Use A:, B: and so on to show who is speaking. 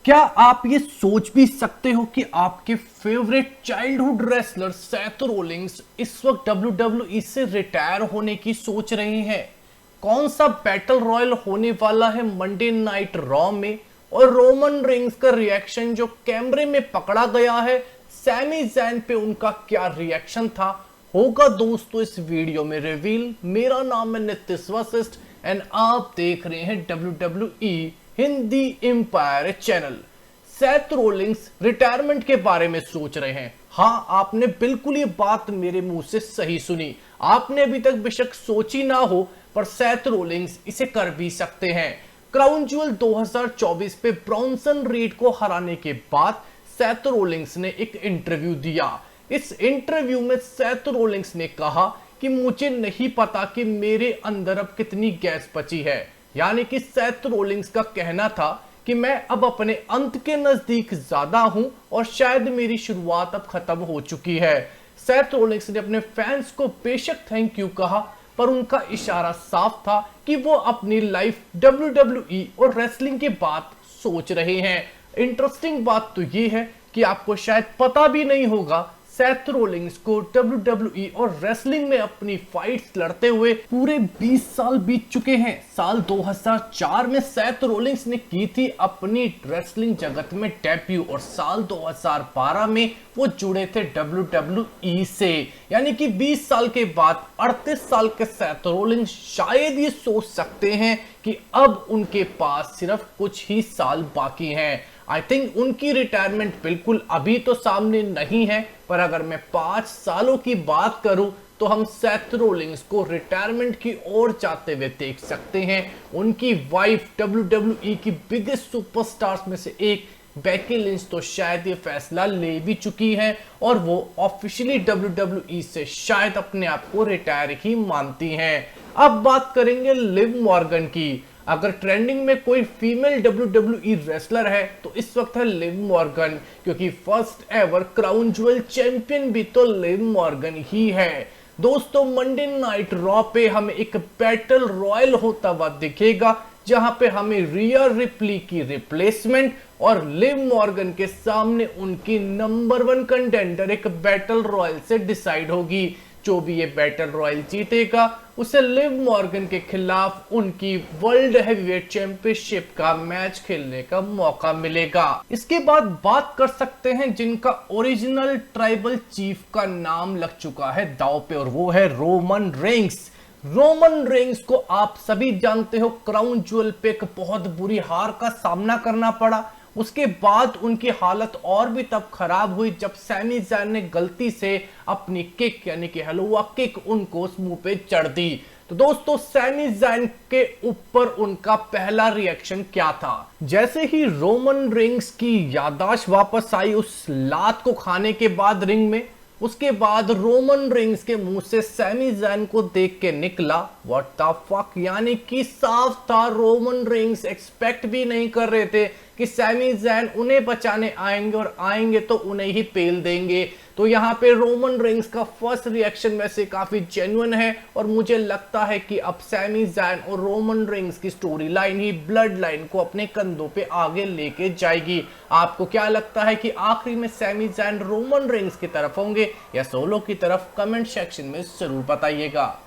A: क्या आप ये सोच भी सकते हो कि आपके favourite childhood wrestler Seth Rawlings इस वक्त WWE से रिटायर होने की सोच रहे हैं? कौन सा बैटल रॉयल होने वाला है मंडे नाइट रॉ में? और रोमन रिंग्स का रिएक्शन जो कैमरे में पकड़ा गया है, सैमी ज़ैन पे उनका क्या रिएक्शन था, होगा दोस्तों इस वीडियो में रिवील। मेरा नाम है नितिश वशिष्ठ एंड आप देख रहे हैं WWE Hindi empire channel. Seth Rollins retirement के बारे में सोच रहे हैं। हाँ, आपने बिल्कुल ये बात मेरे मुंह से सही सुनी। आपने अभी तक बेशक सोची ना हो, पर सेथ रोलिंग्स इसे कर भी सकते हैं। क्राउन ज्वेल 2024 पे ब्रॉन्सन रीड को हराने के बाद सेथ रोलिंग्स ने एक इंटरव्यू दिया। इस इंटरव्यू में सेथ रोलिंग्स ने कहा कि मुझे नहीं पता कि मेरे अंदर अब कितनी गैस बची है। यानी कि सेथ रोलिंग्स का कहना था कि मैं अब अपने अंत के नजदीक ज्यादा हूं और शायद मेरी शुरुआत अब खत्म हो चुकी है। सेथ रोलिंग्स ने अपने फैंस को बेशक थैंक यू कहा, पर उनका इशारा साफ था कि वो अपनी लाइफ WWE और रेसलिंग के बाद सोच रहे हैं। इंटरेस्टिंग बात तो ये है कि आपको शायद पता भी नहीं होगा, सेथ रोलिंग्स को WWE और रेसलिंग में अपनी फाइट्स लड़ते हुए पूरे 20 साल बीत चुके हैं। साल 2004 में सेथ रोलिंग्स ने की थी अपनी रेसलिंग जगत में डेब्यू और साल 2012 में वो जुड़े थे WWE से। यानी कि 20 साल के बाद 38 साल के सेथ रोलिंग्स शायद ये सोच सकते हैं कि अब उनके पास सिर्फ कुछ ही साल बाकी हैं। आई थिंक उनकी रिटायरमेंट बिल्कुल अभी तो सामने नहीं है, पर अगर मैं 5 सालों की बात करूं तो हम सेथ रोलिंग्स को रिटायरमेंट की ओर जाते हुए देख सकते हैं। उनकी वाइफ WWE की बिगेस्ट सुपरस्टार्स में से एक बेकी लिंच तो शायद ये फैसला ले भी चुकी है और वो ऑफिशियली WWE से शायद अपने आप को रिटायर ही मानती हैं। अब बात करेंगे लिव मॉर्गन की। अगर ट्रेंडिंग में कोई फीमेल WWE रेसलर है तो इस वक्त है लिव मॉर्गन, क्योंकि first ever crown jewel champion भी तो लिव मॉर्गन ही है। दोस्तों, मंडे नाइट रॉ पे हमें एक बैटल रॉयल होता हुआ दिखेगा, जहां पे हमें रिया रिप्ली की रिप्लेसमेंट और लिव मॉर्गन के सामने उनकी नंबर 1 कंटेंडर एक बैटल रॉयल से डिसाइड होगी। जो भी ये बैटल रॉयल जीतेगा उसे लिव मॉर्गन के खिलाफ उनकी वर्ल्ड हैवीवेट चैंपियनशिप का मैच खेलने का मौका मिलेगा। इसके बाद बात कर सकते हैं जिनका ओरिजिनल ट्राइबल चीफ का नाम लग चुका है दांव पे, और वो है रोमन रेंग्स। रोमन रेंग्स को आप सभी जानते हो, क्राउन ज्वेल पे एक बहुत बुरी हार का सामना करना पड़ा। उसके बाद उनकी हालत और भी तब खराब हुई जब सैमी ज़ैन ने गलती से अपनी किक यानी कि हलवा किक उनको मुंह पे चढ़ दी। तो दोस्तों, सैमी ज़ैन के ऊपर उनका पहला रिएक्शन क्या था? जैसे ही रोमन रिंग्स की याददाश्त वापस आई उस लात को खाने के बाद रिंग में, उसके बाद रोमन रिंग्स के मुंह से सैमी ज़ैन को देख के निकला व्हाट द फक। यानी कि साफ था, रोमन रिंग्स एक्सपेक्ट भी नहीं कर रहे थे कि सैमी ज़ैन उन्हें बचाने आएंगे और आएंगे तो उन्हें ही पेल देंगे। तो यहाँ पे रोमन रिंग्स का फर्स्ट रिएक्शन वैसे काफी जेन्युइन है और मुझे लगता है कि अब सैमी ज़ैन और रोमन रिंग्स की स्टोरी लाइन ही ब्लड लाइन को अपने कंधों पे आगे लेके जाएगी। आपको क्या लगता है कि आखिरी में सैमी ज़ैन रोमन रिंग्स की तरफ होंगे या सोलो की तरफ? कमेंट सेक्शन में जरूर बताइएगा।